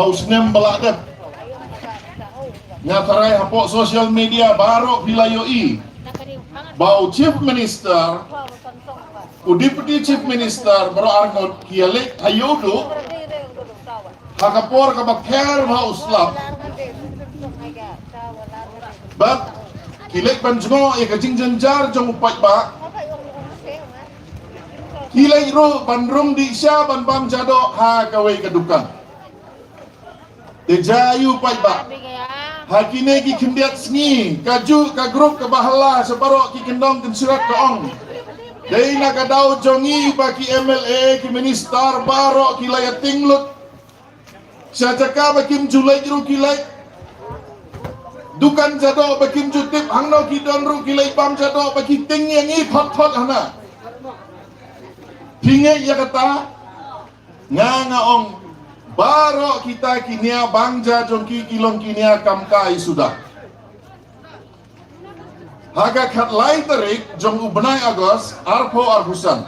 bau snem baladat nyatarai hapok social media baru vilayoi bau chief minister u deputy chief minister baru arngot kialek hayodo hakapor kabak care bau slap but kilek banjmo e kajing janjar jong upat ba kilek ro bandrum di sya ban bam jado ha kawai kedukan dejayu upat ba hakine ki kindiat sngi kaju ka grup ka bahala separo ki kendong ken surat ka ong dei na ka daw jongi ba ki MLA ki minister baro ki layat tinglut syajaka ba kim julai ru ki lay dukan jado ba kim jutip hangno ki don ru ki lay pam jado ba ki ting yang i thot thot hana pinge ya kata nga ong baro kita kinia bangja jongki kilong kinia kamkai sudah. Haga kat lai tarik jong ubenai Agos arpo arhusan.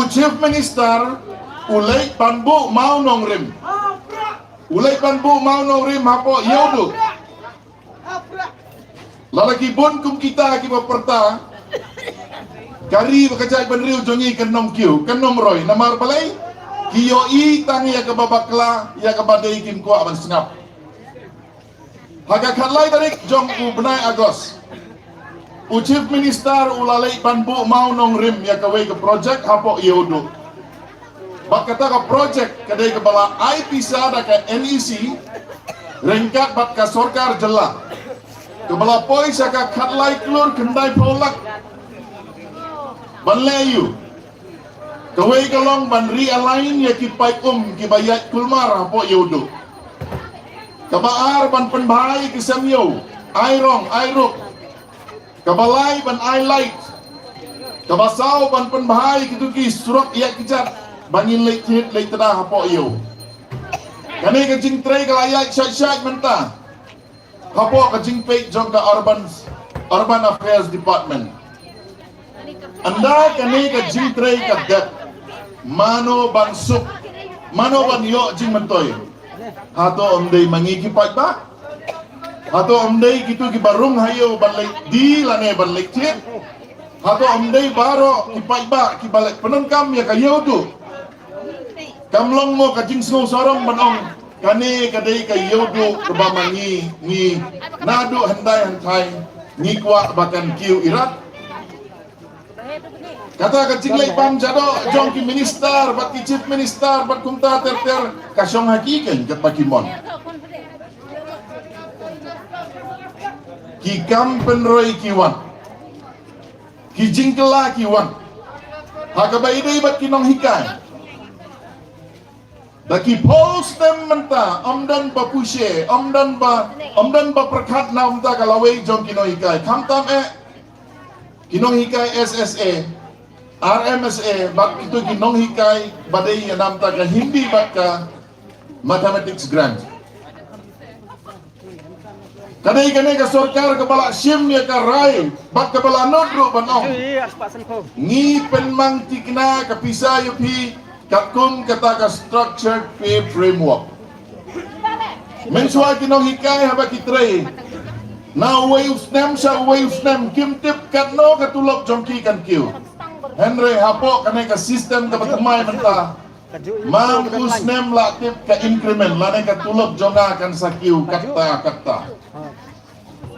Chief Minister ulai panbu mau nongrim. Ulai panbu mau nongrim hapo yaudu. Lalaki bon kum kita akibat perta. Kari bekajai benriu jongi kenom kiu kenom roy namar balai. Kiyo i tangi ya kebabakla ya kebadai kim kuat ban sengap. Haga khalai tarik jong u benai Agos. U chief minister ulalai panbu mau nongrim ya kawai ke projek hapok yodo. Bak kata ke projek kadai kebala IP sada ke NEC rengkat bat ka sorkar jela. Kebala poi saka khalai klur kendai polak. Banlayu. Kawai kalong ban realign ya ki pai ki bayat kulmar hapo yodo. Kabaar ban penbahai ki samyo, airong, airuk. Kabalai ban light. Kabasau ban penbahai ki tuki surak ya kijat bangin lek hit lek tada hapo yo. Kani ka jing tray kalayat syat menta. Hapo ka jing pek jong ka urban affairs department. Anda kani ka jing tray ka dat mano ban suk mano ban yo jing mentoy hato omdei mangi ki pai ba hato omdei kitu ki barung hayo balik di lane balik cik hato omdei baro ki pai ba ki balik penengkam ya kayo tu kamlong mo ka jing snow sorong banong kani kadai kayo tu keba mangi ni nado handai ni kwa bakan kiu irat. Kata kecing lay pam jado jong ki minister bat ki chief minister bat kumta ter kasyong hakiken kat bakimon ki kampen roy kiwan ki jingkela kiwan hakabai dei bat kinong hikai daki post tem menta omdan ba pushe omdan ba perkat na umta kalawai jong kinong hikai kamtam kinong hikai SSA RMSA bak itu ginong hikai badai yang namta ka Hindi bat ka mathematics grant. Kadai ka sorkar kepala sim ya ka rai bat kepala nodro banong. Ni penmang tikna ka pisa yupi kakum kata ka structured pay framework. Mensua ginong hikai haba kitray. Na way usnem sa way usnem kim tip katno katulok jongki kan kiu. Henry hapo kanai ka sistem ka batumay menta mam usnem latip ka increment lanai ka tulog jonga kan sakiu kata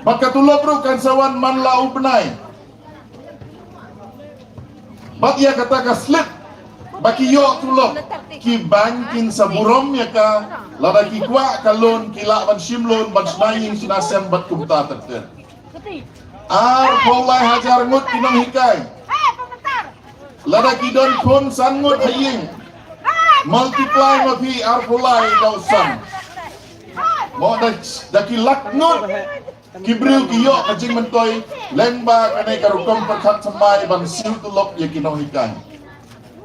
maka tulog bro kan sawan man lau benai bat ya kata ka slip baki yo tulog ki bankin sa burom ya ka lada ki kwa kalon kila ban simlon ban snayin sinasem bat kumta terter polai hajar ngut kinong hikai lada kidon kon sangut haying multiply mapi arpulai dausan mo daki laknut kibriu kiyo kajing mentoy lemba kanai karukom perkat semai bang siu tulok ya kinong hikan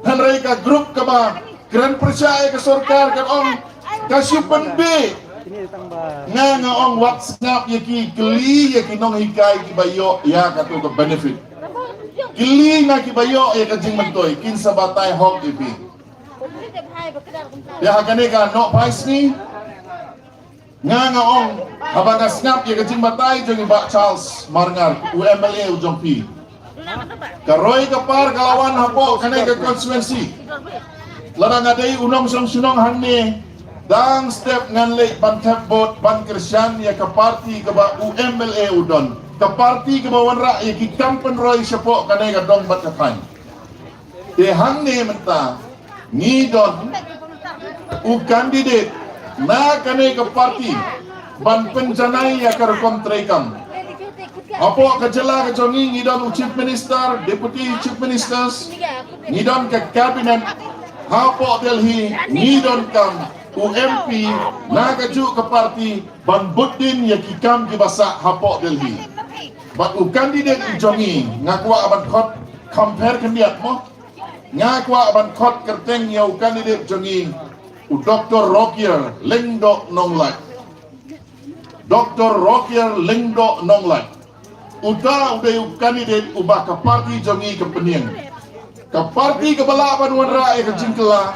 hanrei ka grup ka ba kran percaya ke sorkar kan ong kasyupan be nga ong WhatsApp ya ki keli ya kinong hikai ki bayo ya katu ke benefit kili na kibayo ay kajing mentoy kinsa batay hok ipi Ya hakane ka no pais ni nga ong habang snap ya kajing batay jong iba Charles Marngar UMLA ujong P karoy kapar kalawan hapo kanay ka constituency larang aday unong sunong hangne dang step ngan late ban tap bot ban Christian ya ka party ka ba UMLA udon ka party ka ba wanra ya ki kampen roy siya po kanay ka dong bat katay de hangne menta ngidon u candidate na kanay ka party ban penjanay ya karkom trekam apo kajala ka jongi ngidon u chief minister deputy chief ministers ngidon ka cabinet hapo Delhi ngidon kam u MP na kaju ka party ban buddin ya kikam kibasa hapo Delhi bat u candidate u jongi ngakwa aban khot compare kandiat mo ngakwa aban khot kerteng ya u candidate jongi u Dr. Rokier Lengdo Nonglai Dr. Rokier Lengdo Nonglai uda uday kandidat ubah ka parti jongi ka pening ka parti ka balaban wanra ka jingkela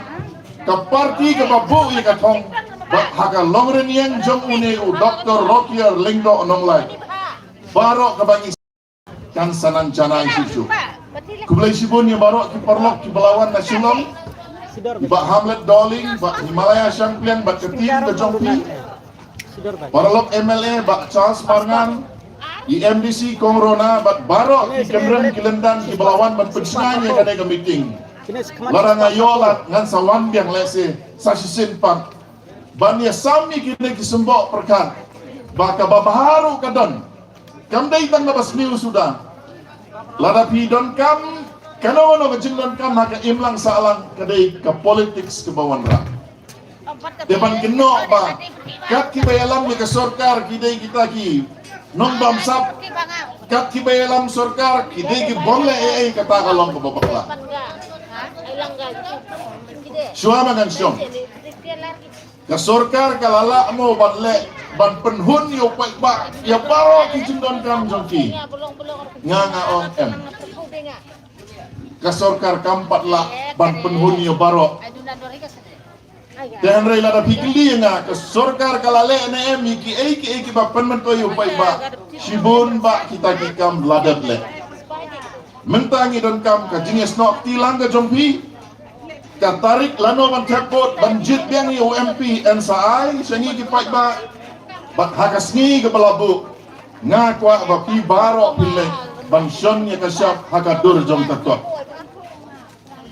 ka parti ka babu ka thong haka longren yang jong une u Dr. Rokier Lengdo Nonglai baro ka bangi kan sanan jana isu kublai sibun yang baro ki perlok ki balawan nasional ba Hamlet Darling, ba Himalaya Champion, ba Ketim ke Jongpi, Paralok MLA, ba Charles Marngan, IMDC Kongrona, ba Barok di Kemren Kilendan di Belawan, ba Pensenai yang ada ke meeting. Larang ayolat ngan sawan biang lese sasisin pak. Ban ya sami kini kisembok perkan. Ba kababaharu kadon. Kam day tang nabas miu sudah. Ladapi don kam kalau ono kejenglan kam haka imlang salang kadai ke politics ke bawan ra. Depan keno ba kat ki bayalam ni ke sorkar kidai kita ki non bamsap kat ki bayalam sorkar kidai ki bongle ai kata kalong ke babakla. Suama kan syom. Ke sorkar kalala mo banle ban penhun yo pai ba ya baro ki jendon kam jongki. Nganga om em. Kasorkar kampat lah ban penhuni baro dan rela da pikli nga kasorkar kalale na em ki ba penmento yo pai ba sibun ba kita kikam ladat le mentangi don kam ka jinges nok tilang ka jompi ka tarik lano ban thapot ban jit biang yo MP NSAI sangi ki pai ba bat hakasngi ke balabu nga kwa ba pi baro pile ban son ya kasyap hakadur jom takot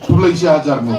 Sulai si ajar mo.